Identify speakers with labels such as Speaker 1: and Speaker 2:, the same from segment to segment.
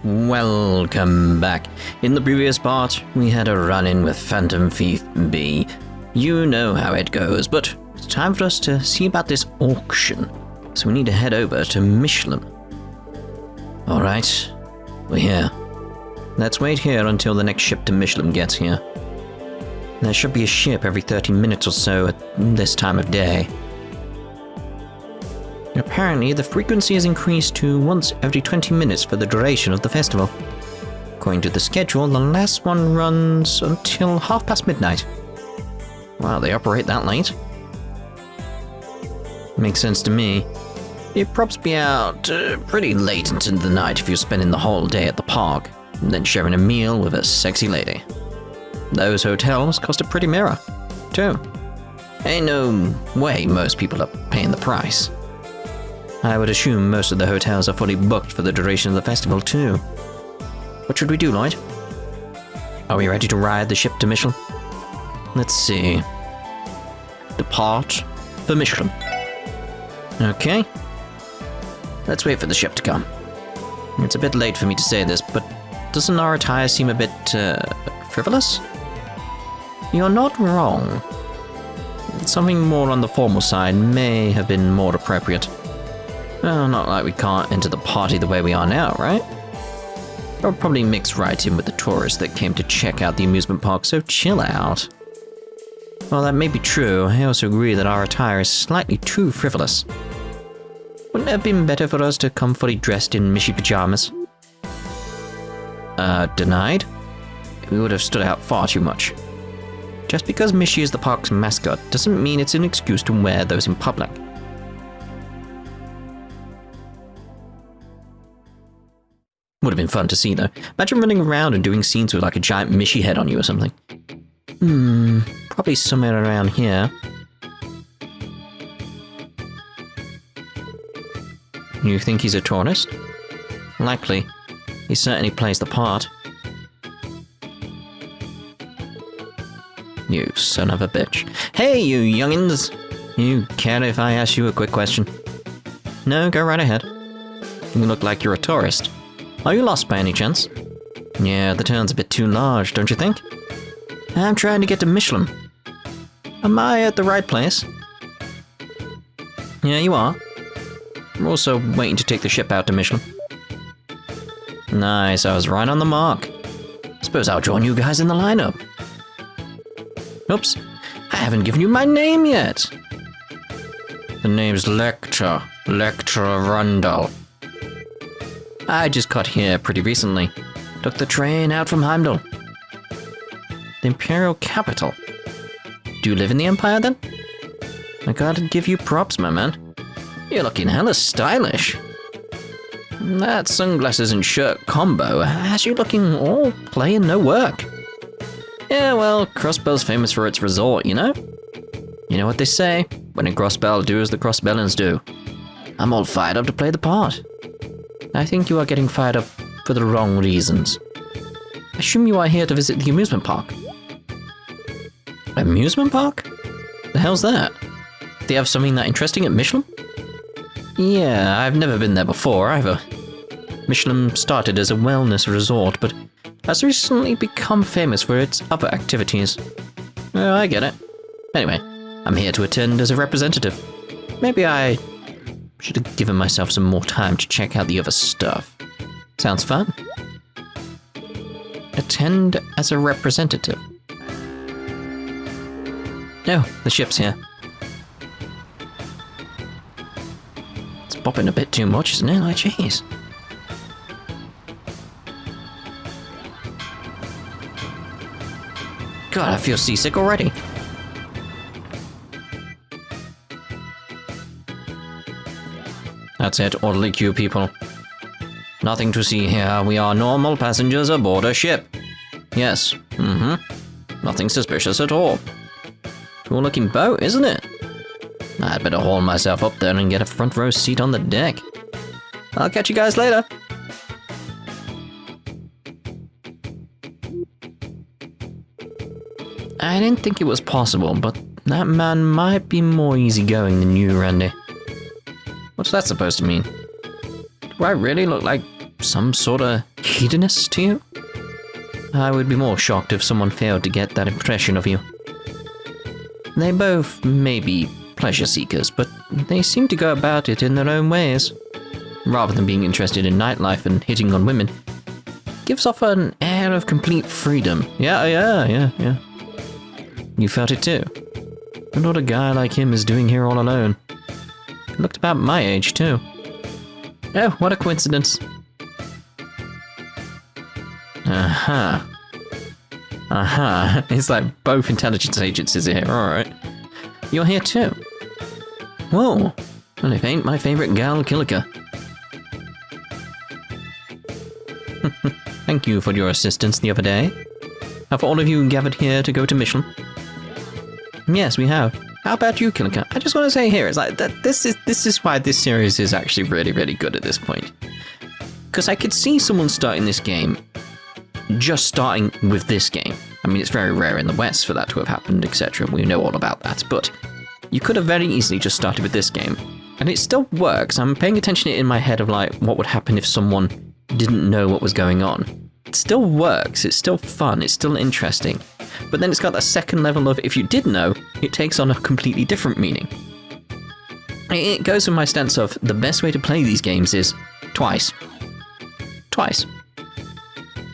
Speaker 1: Welcome back. In the previous part, we had a run-in with Phantom Thief B. You know how it goes, but it's time for us to see about this auction. So we need to head over to Michelin. Alright, we're here. Let's wait here until the next ship to Michelin gets here. There should be a ship every 30 minutes or so at this time of day. Apparently, the frequency has increased to once every 20 minutes for the duration of the festival. According to the schedule, the last one runs until midnight. Wow, they operate that late? Makes sense to me. You'd probably be out pretty late into the night if you're spending the whole day at the park, and then sharing a meal with a sexy lady. Those hotels cost a pretty mirror, too. Ain't no way most people are paying the price. I would assume most of the hotels are fully booked for the duration of the festival, too. What should we do, Lloyd? Are we ready to ride the ship to Michelin? Let's see. Depart for Michelin. Okay. Let's wait for the ship to come. It's a bit late for me to say this, but doesn't our attire seem a bit, frivolous? You're not wrong. Something more on the formal side may have been more appropriate. Well, not like we can't enter the party the way we are now, right? Or probably mix right in with the tourists that came to check out the amusement park, so chill out. While that may be true, I also agree that our attire is slightly too frivolous. Wouldn't it have been better for us to come fully dressed in Mishi pajamas? Denied? We would have stood out far too much. Just because Mishi is the park's mascot doesn't mean it's an excuse to wear those in public. Would have been fun to see, though. Imagine running around and doing scenes with like a giant Mishi head on you or something. Probably somewhere around here. You think he's a tourist? Likely. He certainly plays the part. You son of a bitch. Hey, you youngins! You care if I ask you a quick question? No, go right ahead. You look like you're a tourist. Are you lost by any chance? Yeah, the town's a bit too large, don't you think? I'm trying to get to Michelin. Am I at the right place? Yeah, you are. I'm also waiting to take the ship out to Michelin. Nice, I was right on the mark. Suppose I'll join you guys in the lineup. Oops, I haven't given you my name yet. The name's Lechter Arundel. I just got here pretty recently. Took the train out from Heimdall. The Imperial capital. Do you live in the Empire then? I gotta give you props, my man. You're looking hella stylish. That sunglasses and shirt combo has you looking all play and no work. Yeah, well, Crossbell's famous for its resort, you know? You know what they say, when in Crossbell, do as the Crossbellans do. I'm all fired up to play the part. I think you are getting fired up for the wrong reasons. I assume you are here to visit the amusement park. Amusement park? The hell's that? They have something that interesting at Michelin? Yeah, I've never been there before either. Michelin started as a wellness resort, but has recently become famous for its other activities. Oh, I get it. Anyway, I'm here to attend as a representative. Maybe I should have given myself some more time to check out the other stuff. Sounds fun. Attend as a representative. Oh, the ship's here. It's bopping a bit too much, isn't it? Like, jeez. God, I feel seasick already. That's it, orderly queue, people. Nothing to see here. We are normal passengers aboard a ship. Yes, nothing suspicious at all. Cool looking boat, isn't it? I'd better haul myself up there and get a front row seat on the deck. I'll catch you guys later. I didn't think it was possible, but that man might be more easygoing than you, Randy. What's that supposed to mean? Do I really look like some sort of hedonist to you? I would be more shocked if someone failed to get that impression of you. They both may be pleasure seekers, but they seem to go about it in their own ways. Rather than being interested in nightlife and hitting on women, gives off an air of complete freedom. Yeah. You felt it too. And what a guy like him is doing here all alone. He looked about my age too. Oh, what a coincidence. It's like both intelligence agencies are here, alright. You're here too. Whoa, well if ain't my favourite gal, Kilika. Thank you for your assistance the other day. Have all of you gathered here to go to Michelin? Yes, we have. How about you, Kilika? I just want to say here, it's like that. This is why this series is actually really, really good at this point. Because I could see someone starting this game, just starting with this game. I mean, it's very rare in the West for that to have happened, etc. We know all about that, but you could have very easily just started with this game, and it still works. I'm paying attention in my head of like what would happen if someone didn't know what was going on. It still works. It's still fun. It's still interesting. But then it's got that second level of, if you did know, it takes on a completely different meaning. It goes with my stance of the best way to play these games is twice. Twice.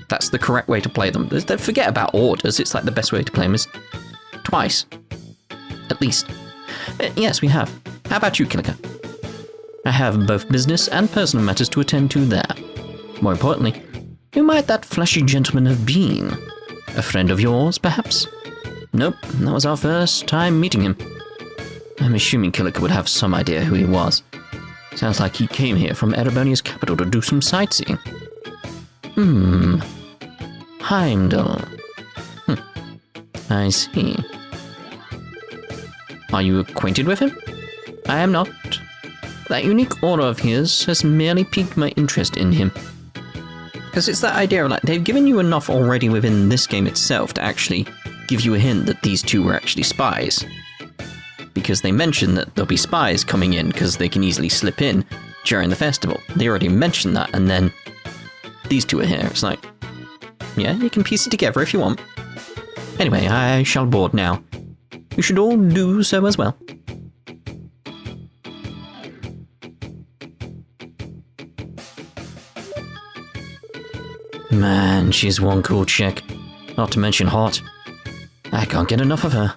Speaker 1: That's the correct way to play them. Forget about orders. It's like the best way to play them is twice. At least. Yes, we have. How about you, Kilika? I have both business and personal matters to attend to there. More importantly, who might that fleshy gentleman have been? A friend of yours, perhaps? Nope, that was our first time meeting him. I'm assuming Kilika would have some idea who he was. Sounds like he came here from Erebonia's capital to do some sightseeing. Arundel. I see. Are you acquainted with him? I am not. That unique aura of his has merely piqued my interest in him. Because it's that idea of like, they've given you enough already within this game itself to actually give you a hint that these two were actually spies. Because they mentioned that there'll be spies coming in because they can easily slip in during the festival. They already mentioned that, and then these two are here. It's like, yeah, you can piece it together if you want. Anyway, I shall board now. You should all do so as well. Man, she's one cool chick. Not to mention hot. I can't get enough of her.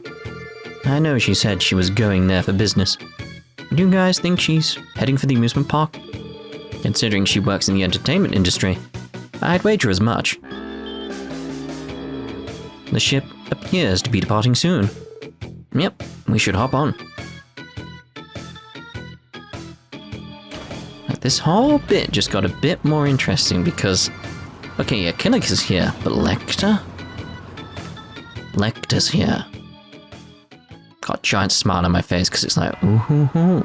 Speaker 1: I know she said she was going there for business. Do you guys think she's heading for the amusement park? Considering she works in the entertainment industry, I'd wager as much. The ship appears to be departing soon. Yep, we should hop on. This whole bit just got a bit more interesting because... Okay, yeah, Kilika's here, but Lechter? Lechter's here. Got a giant smile on my face because it's like, ooh hoo hoo.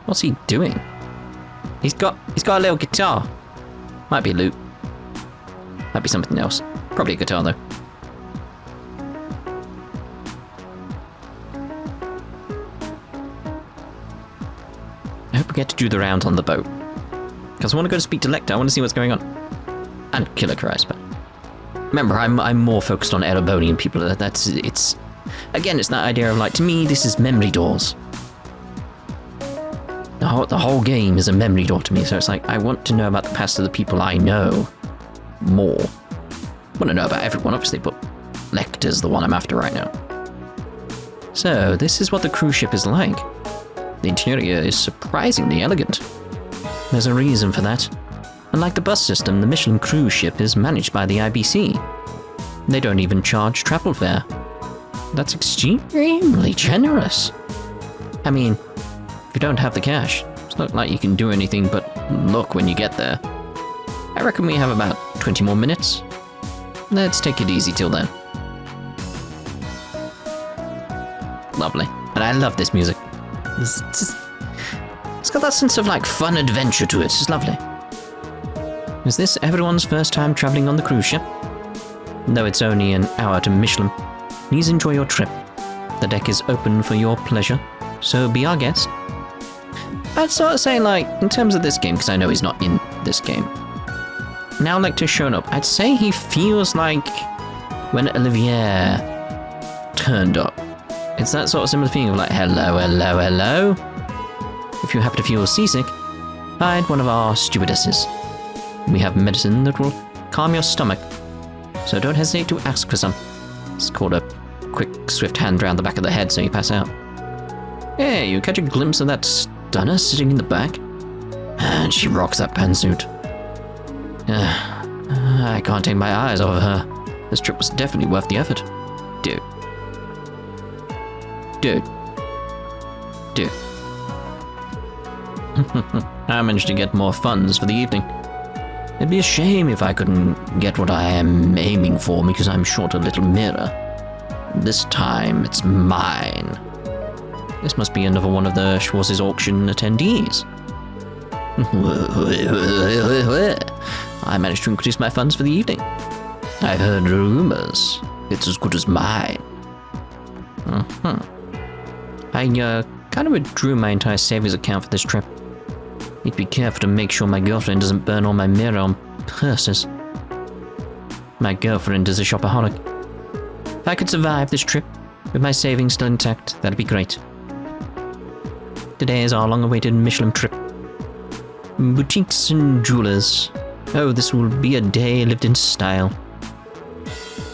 Speaker 1: What's he doing? He's got a little guitar. Might be a lute. Might be something else. Probably a guitar though. I hope we get to do the round on the boat. Because I want to go to speak to Lechter. I want to see what's going on. And Kilika, I suppose. Remember, I'm more focused on Erebonian people. It's again, it's that idea of like, to me, this is memory doors. The whole game is a memory door to me. So it's like, I want to know about the past of the people I know more. I want to know about everyone, obviously, but Lechter's the one I'm after right now. So, this is what the cruise ship is like. The interior is surprisingly elegant. There's a reason for that. Unlike the bus system, the Michelin cruise ship is managed by the IBC. They don't even charge travel fare. That's extremely generous. I mean, if you don't have the cash, it's not like you can do anything but look when you get there. I reckon we have about 20 more minutes. Let's take it easy till then. Lovely. And I love this music. It's got that sense of like fun adventure to it. It's lovely. Is this everyone's first time traveling on the cruise ship? Though it's only an hour to Michelin, please enjoy your trip. The deck is open for your pleasure, so be our guest. I'd sort of say, like, in terms of this game, because I know he's not in this game. Now Lecter's shown up, I'd say he feels like when Olivier turned up. It's that sort of similar feeling of like, hello, hello, hello. If you happen to feel seasick, find one of our stewardesses. We have medicine that will calm your stomach, so don't hesitate to ask for some. It's called a quick, swift hand round the back of the head so you pass out. Hey, you catch a glimpse of that stunner sitting in the back? And she rocks that pantsuit. I can't take my eyes off of her. This trip was definitely worth the effort. Dude. I managed to get more funds for the evening. It'd be a shame if I couldn't get what I am aiming for because I'm short a little mirror. This time it's mine. This must be another one of the Schwarz's auction attendees. I managed to increase my funds for the evening. I've heard rumors. It's as good as mine. I kind of withdrew my entire savings account for this trip. Need to be careful to make sure my girlfriend doesn't burn all my mirror on purses. My girlfriend is a shopaholic. If I could survive this trip with my savings still intact, that'd be great. Today is our long-awaited Michelin trip. Boutiques and jewelers. Oh, this will be a day lived in style.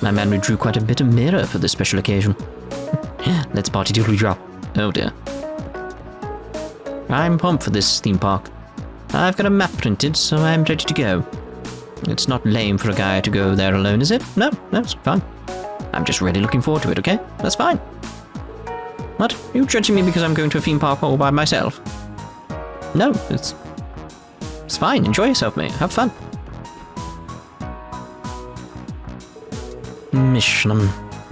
Speaker 1: My man withdrew quite a bit of mirror for this special occasion. Let's party till we drop. Oh dear. I'm pumped for this theme park. I've got a map printed, so I'm ready to go. It's not lame for a guy to go there alone, is it? No, it's fine. I'm just really looking forward to it, okay? That's fine. What? Are you judging me because I'm going to a theme park all by myself? No, it's fine. Enjoy yourself, mate. Have fun. Michelin.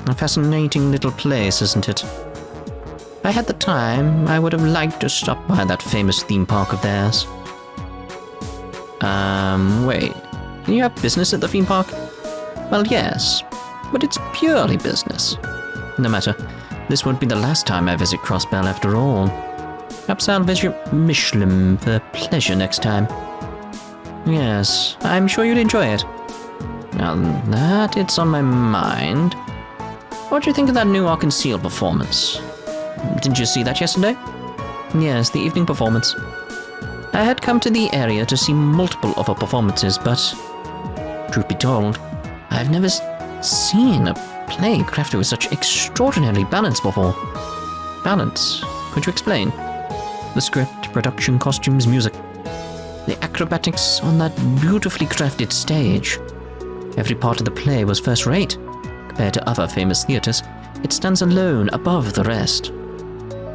Speaker 1: A fascinating little place, isn't it? If I had the time, I would have liked to stop by that famous theme park of theirs. Wait. Can you have business at the theme park? Well, yes, but it's purely business. No matter. This won't be the last time I visit Crossbell after all. Perhaps I'll visit Michelin for pleasure next time. Yes, I'm sure you'd enjoy it. Now that it's on my mind, what do you think of that new Arundel performance? Didn't you see that yesterday? Yes, the evening performance. I had come to the area to see multiple other performances, but, truth be told, I've never seen a play crafted with such extraordinary balance before. Balance? Could you explain? The script, production, costumes, music. The acrobatics on that beautifully crafted stage. Every part of the play was first-rate. Compared to other famous theatres, it stands alone above the rest.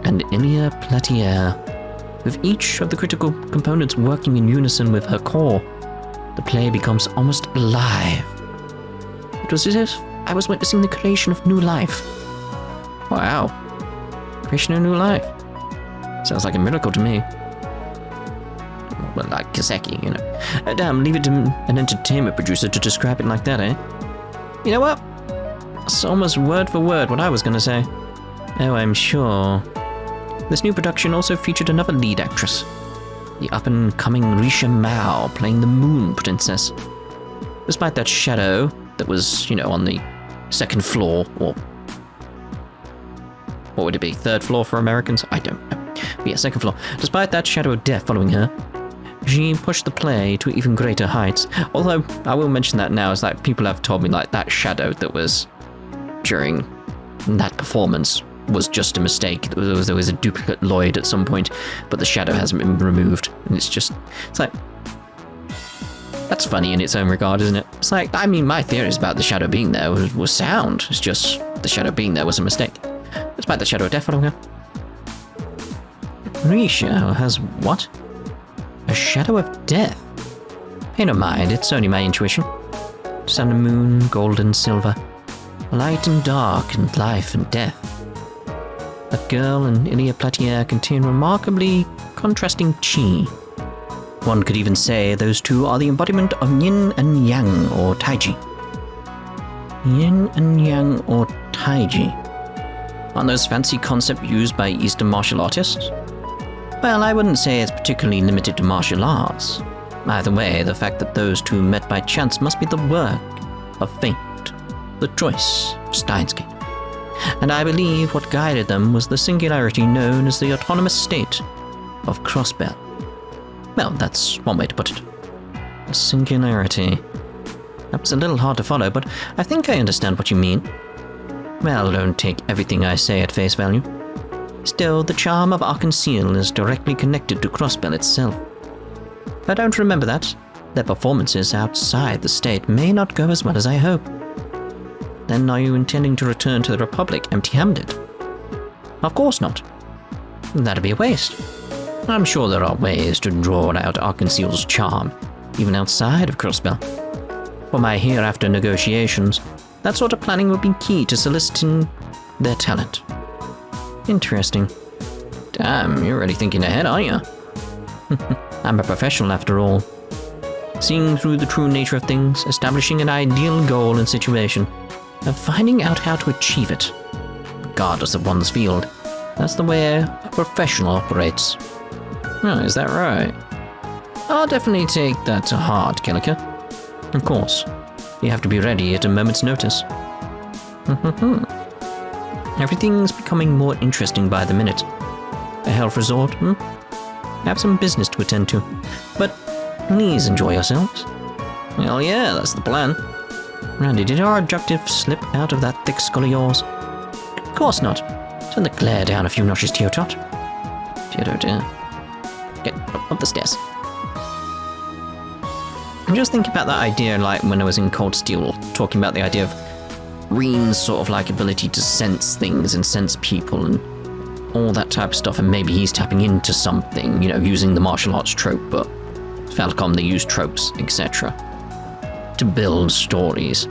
Speaker 1: And Elie McDowell, with each of the critical components working in unison with her core, the play becomes almost alive. It was as if I was witnessing the creation of new life. Wow. Creation of new life. Sounds like a miracle to me. Well, like Kiseki, you know. Damn, leave it to an entertainment producer to describe it like that, eh? You know what? It's almost word for word what I was going to say. Oh, I'm sure. This new production also featured another lead actress. The up-and-coming Risha Mao playing the Moon Princess. Despite that shadow that was, you know, on the second floor, or what would it be, third floor for Americans? I don't know. But yeah, second floor. Despite that shadow of death following her, she pushed the play to even greater heights. Although, I will mention that now, is like people have told me like that shadow that was during that performance was just a mistake. There was a duplicate Lloyd at some point, but the shadow hasn't been removed. And it's like, that's funny in its own regard, isn't it? It's like, I mean, my theories about the shadow being there was sound. It's just the shadow being there was a mistake. Despite the shadow of death following her. Risha has what? A shadow of death? Pay no mind, it's only my intuition. Sun and moon, gold and silver. Light and dark, and life and death. That girl and Elie McDowell contain remarkably contrasting chi. One could even say those two are the embodiment of yin and yang, or taiji. Yin and yang, or taiji. Aren't those fancy concepts used by Eastern martial artists? Well, I wouldn't say it's particularly limited to martial arts. Either way, the fact that those two met by chance must be the work of fate, the choice of Steinsgate. And I believe what guided them was the singularity known as the autonomous state of Crossbell. Well, that's one way to put it. A singularity. That's a little hard to follow, but I think I understand what you mean. Well, don't take everything I say at face value. Still, the charm of Arkansas is directly connected to Crossbell itself. I don't remember that. Their performances outside the state may not go as well as I hope. Then are you intending to return to the Republic empty-handed? Of course not. That'd be a waste. I'm sure there are ways to draw out Arkansas's charm, even outside of Crossbell. For my hereafter negotiations, that sort of planning would be key to soliciting their talent. Interesting. Damn, you're really thinking ahead, aren't you? I'm a professional after all. Seeing through the true nature of things, establishing an ideal goal and situation, and finding out how to achieve it, regardless of one's field. That's the way a professional operates. Oh, is that right? I'll definitely take that to heart, Kilika. Of course, you have to be ready at a moment's notice. Everything's becoming more interesting by the minute. A health resort, I have some business to attend to, but please enjoy yourselves. Well, yeah, that's the plan. Randy, did our objective slip out of that thick skull of yours? Of course not. Turn the glare down a few notches, Teotot. Dear, dear. Get up the stairs. I'm just thinking about that idea, like when I was in Cold Steel, talking about the idea of Reen's sort of like ability to sense things and sense people and all that type of stuff, and maybe he's tapping into something, you know, using the martial arts trope, but Falcom, they use tropes, etc. to build stories.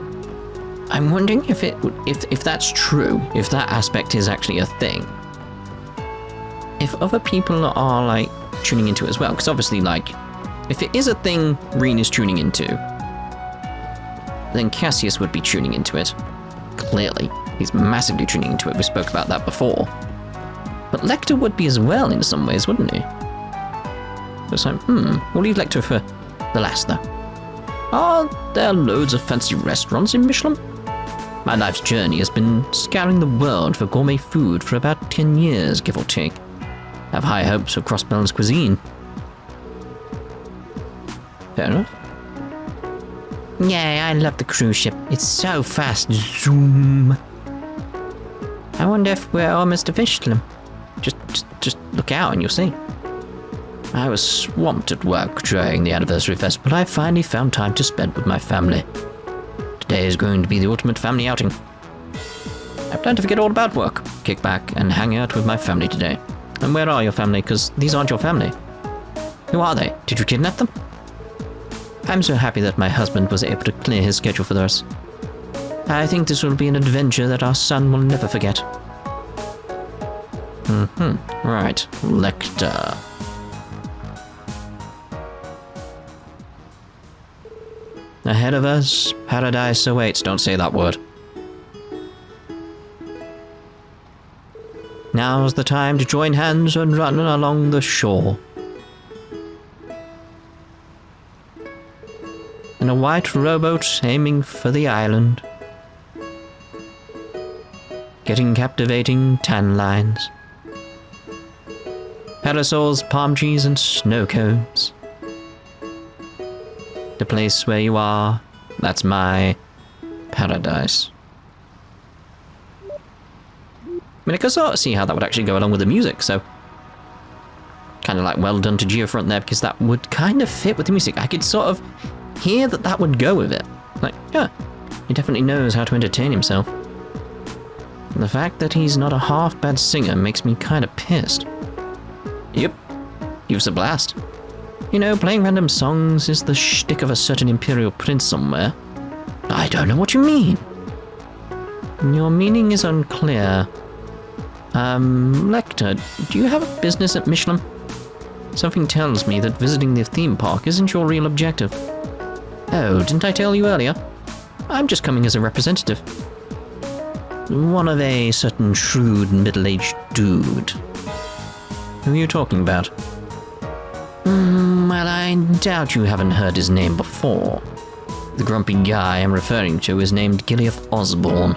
Speaker 1: I'm wondering if that's true, if that aspect is actually a thing. If other people are, like, tuning into it as well, because obviously, like, if it is a thing Reen is tuning into, then Cassius would be tuning into it. Clearly. He's massively tuning into it, we spoke about that before. But Lechter would be as well in some ways, wouldn't he? So it's like, we'll leave Lechter for the last, though. Are there loads of fancy restaurants in Michelin? My life's journey has been scouring the world for gourmet food for about 10 years, give or take. I have high hopes for Crossbell's cuisine. Fair enough. Yeah, I love the cruise ship. It's so fast. Zoom. I wonder if we're almost to Fischlem. Just look out and you'll see. I was swamped at work during the anniversary fest, but I finally found time to spend with my family. Today is going to be the ultimate family outing. I plan to forget all about work, kick back, and hang out with my family today. And where are your family? Because these aren't your family. Who are they? Did you kidnap them? I'm so happy that my husband was able to clear his schedule for us. I think this will be an adventure that our son will never forget. Right, Lechter. Ahead of us, paradise awaits. Don't say that word. Now's the time to join hands and run along the shore. In a white rowboat aiming for the island. Getting captivating tan lines. Parasols, palm trees, and snow cones. The place where you are, that's my paradise. I mean, I could sort of see how that would actually go along with the music, so kind of like well done to Geofront there, because that would kind of fit with the music. I could sort of hear that would go with it. Like, yeah, he definitely knows how to entertain himself. And the fact that he's not a half-bad singer makes me kind of pissed. Yep, he was a blast. You know, playing random songs is the shtick of a certain imperial prince somewhere. I don't know what you mean. Your meaning is unclear. Lechter, do you have a business at Michelin? Something tells me that visiting the theme park isn't your real objective. Oh, didn't I tell you earlier? I'm just coming as a representative. One of a certain shrewd middle-aged dude. Who are you talking about? Well, I doubt you haven't heard his name before. The grumpy guy I'm referring to is named Gilead Osborne.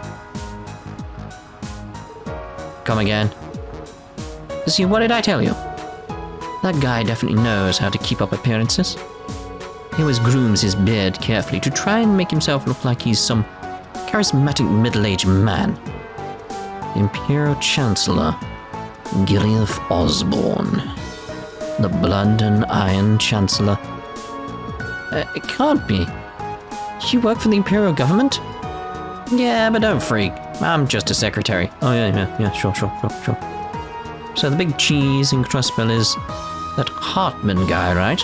Speaker 1: Come again? See, what did I tell you? That guy definitely knows how to keep up appearances. He always grooms his beard carefully to try and make himself look like he's some charismatic middle-aged man. Imperial Chancellor Gilead Osborne. The Blood and Iron Chancellor. It can't be. You work for the Imperial government? Yeah, but don't freak. I'm just a secretary. Oh, yeah, sure. So the big cheese in Crossbell is that Hartman guy, right?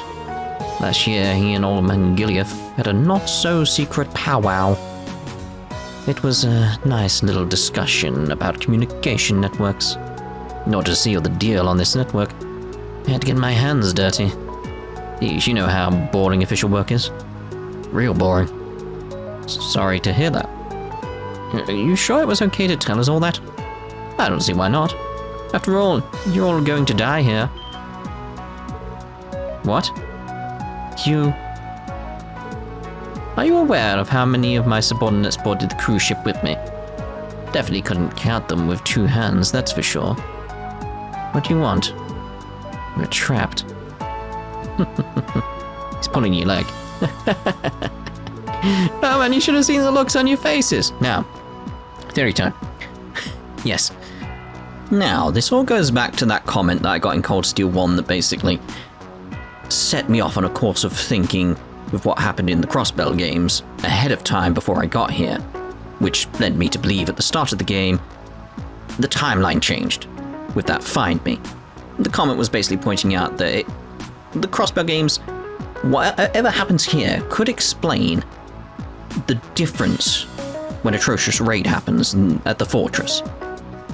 Speaker 1: Last year, he and Old Man Gilead had a not-so-secret powwow. It was a nice little discussion about communication networks. In order to seal the deal on this network, I had to get my hands dirty. You know how boring official work is? Real boring. Sorry to hear that. Are you sure it was okay to tell us all that? I don't see why not. After all, you're all going to die here. What? Are you aware of how many of my subordinates boarded the cruise ship with me? Definitely couldn't count them with 2 hands, that's for sure. What do you want? We're trapped. He's pulling your leg. Oh man, you should have seen the looks on your faces. Now, theory time. Yes. Now, this all goes back to that comment that I got in Cold Steel 1 that basically set me off on a course of thinking with what happened in the Crossbell games ahead of time before I got here, which led me to believe at the start of the game the timeline changed with that Find Me. The comment was basically pointing out that the Crossbell games, whatever happens here, could explain the difference when Atrocious Raid happens at the fortress.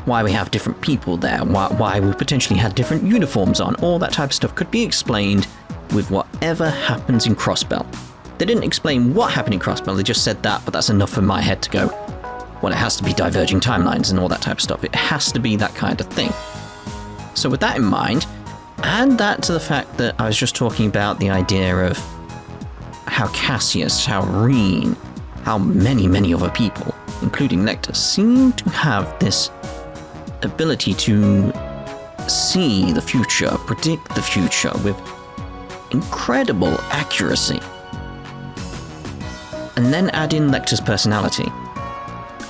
Speaker 1: Why we have different people there, why we potentially had different uniforms on, all that type of stuff could be explained with whatever happens in Crossbell. They didn't explain what happened in Crossbell, they just said that, but that's enough for my head to go, well, it has to be diverging timelines and all that type of stuff. It has to be that kind of thing. So with that in mind, add that to the fact that I was just talking about the idea of how Cassius, how Reen, how many other people, including Lechter, seem to have this ability to see the future, predict the future with incredible accuracy. And then add in Lechter's personality.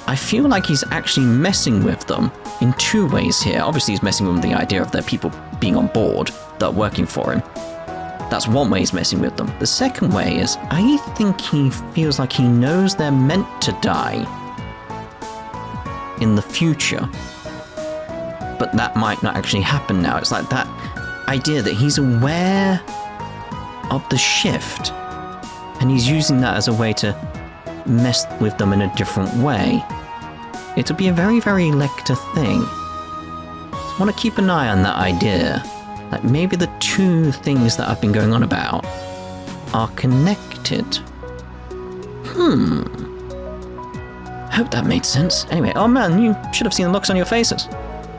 Speaker 1: I feel like he's actually messing with them in 2 ways here. Obviously he's messing with the idea of their people being on board, that are working for him. That's one way he's messing with them. The second way is, I think he feels like he knows they're meant to die in the future. But that might not actually happen now. It's like that idea that he's aware of the shift, and he's using that as a way to mess with them in a different way. It'll be a very, very Lechter thing. So I want to keep an eye on that idea, that maybe the 2 things that I've been going on about are connected. Hope that made sense. Anyway, oh man, you should have seen the looks on your faces.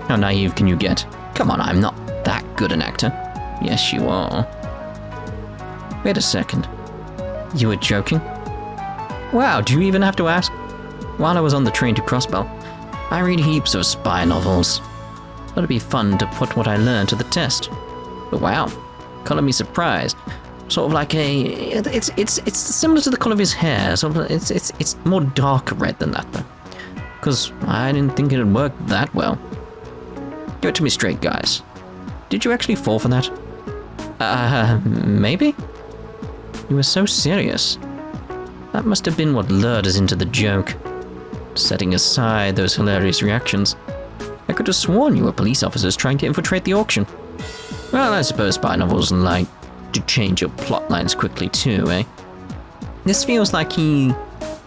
Speaker 1: How naive can you get? Come on, I'm not that good an actor. Yes, you are. Wait a second. You were joking? Wow, do you even have to ask? While I was on the train to Crossbell, I read heaps of spy novels. Thought it'd be fun to put what I learned to the test. But wow, color me surprised. Sort of like it's similar to the color of his hair. Sort of, it's more darker red than that though. Because I didn't think it'd work that well. Give it to me straight, guys. Did you actually fall for that? Maybe? You were so serious. That must have been what lured us into the joke. Setting aside those hilarious reactions, I could have sworn you were police officers trying to infiltrate the auction. Well, I suppose spy novels like to change your plot lines quickly too, eh? This feels like he,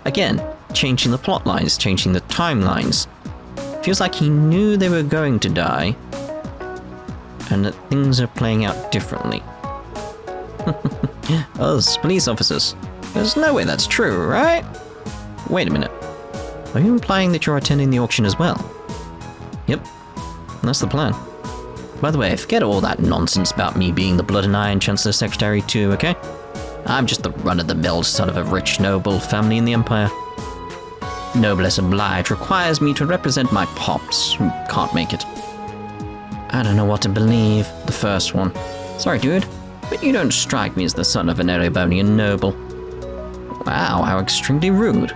Speaker 1: again, changing the plot lines, changing the timelines. Feels like he knew they were going to die, and that things are playing out differently. Us, police officers. There's no way that's true, right? Wait a minute. Are you implying that you're attending the auction as well? Yep, that's the plan. By the way, forget all that nonsense about me being the Blood and Iron Chancellor Secretary too, okay? I'm just the run-of-the-mill son of a rich noble family in the Empire. Noblesse oblige requires me to represent my pops, who can't make it. I don't know what to believe, the first one. Sorry, dude, but you don't strike me as the son of an Erebonian noble. Wow, how extremely rude.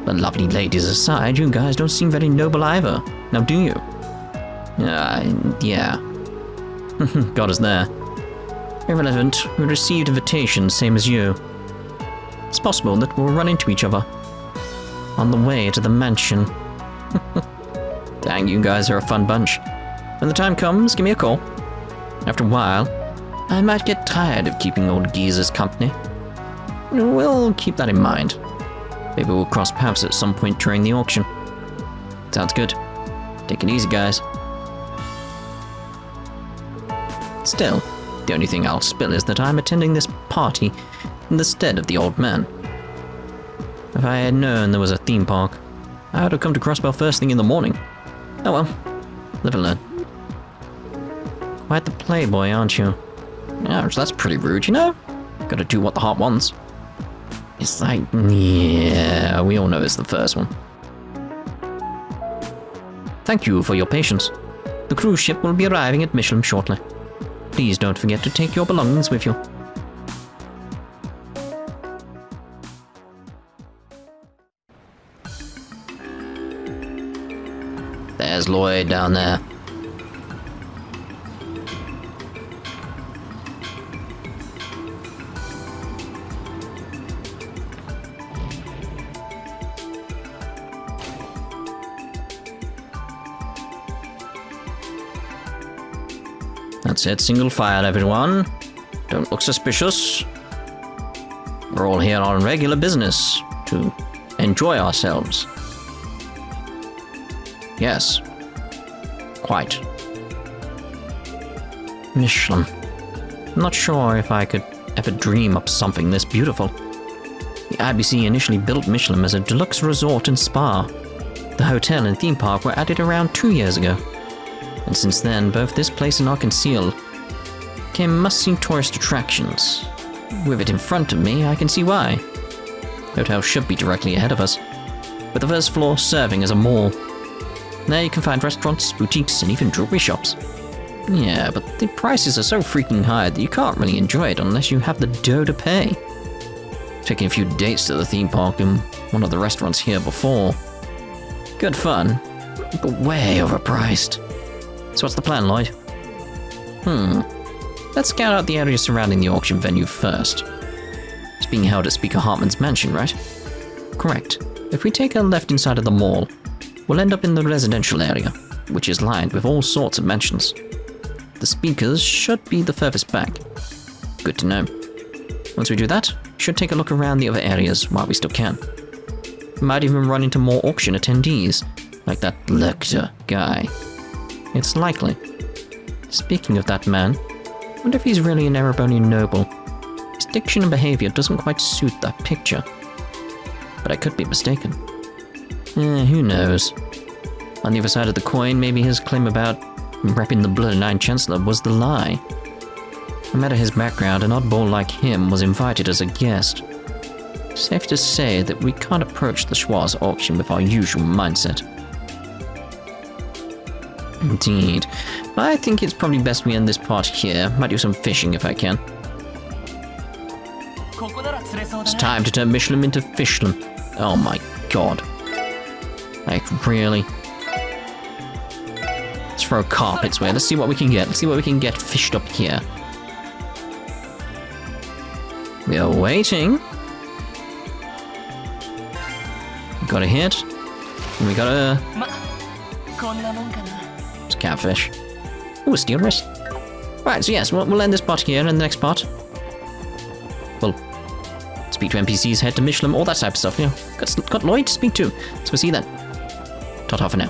Speaker 1: But lovely ladies aside, you guys don't seem very noble either. Now do you? Yeah. Got us there. Irrelevant, we received invitations, same as you. It's possible that we'll run into each other on the way to the mansion. Dang, you guys are a fun bunch. When the time comes, give me a call. After a while, I might get tired of keeping old geezers company. We'll keep that in mind. Maybe we'll cross paths at some point during the auction. Sounds good. Take it easy, guys. Still, the only thing I'll spill is that I'm attending this party in the stead of the old man. If I had known there was a theme park, I would have come to Crossbell first thing in the morning. Oh well, live and learn. Quite the playboy, aren't you? Ouch, that's pretty rude, you know? Gotta do what the heart wants. It's like, yeah, we all know it's the first one. Thank you for your patience. The cruise ship will be arriving at Michelin shortly. Please don't forget to take your belongings with you. There's Lloyd down there. That's it, single file, everyone. Don't look suspicious. We're all here on regular business to enjoy ourselves. Yes. Quite. Michelin. I'm not sure if I could ever dream up something this beautiful. The IBC initially built Michelin as a deluxe resort and spa. The hotel and theme park were added around 2 years ago. And since then, both this place and Arundel became must-see tourist attractions. With it in front of me, I can see why. The hotel should be directly ahead of us, with the first floor serving as a mall. There you can find restaurants, boutiques, and even jewelry shops. Yeah, but the prices are so freaking high that you can't really enjoy it unless you have the dough to pay. Taking a few dates to the theme park and one of the restaurants here before. Good fun, but way overpriced. So what's the plan, Lloyd? Let's scout out the area surrounding the auction venue first. It's being held at Speaker Hartman's mansion, right? Correct. If we take a left inside of the mall, we'll end up in the residential area, which is lined with all sorts of mansions. The speakers should be the furthest back. Good to know. Once we do that, we should take a look around the other areas while we still can. We might even run into more auction attendees, like that Lechter guy. It's likely. Speaking of that man, I wonder if he's really an Erebonian noble. His diction and behavior doesn't quite suit that picture. But I could be mistaken. Who knows? On the other side of the coin, maybe his claim about repping the Blood and Iron Chancellor was the lie. No matter his background, an oddball like him was invited as a guest. Safe to say that we can't approach the Schwarz auction with our usual mindset. Indeed. I think it's probably best we end this part here. Might do some fishing if I can. It's time to turn Michelin into Fishlam. Oh my god. Like, really? Let's throw carpets away. Let's see what we can get. Let's see what we can get fished up here. We are waiting. We got a hit. And we got a... It's a catfish. Ooh, a steel wrist. Right, so yes, we'll end this part here, and the next part we'll speak to NPCs, head to Michelin, all that type of stuff, you know. Got Lloyd to speak to. So we'll see you then. Ta-ta for now.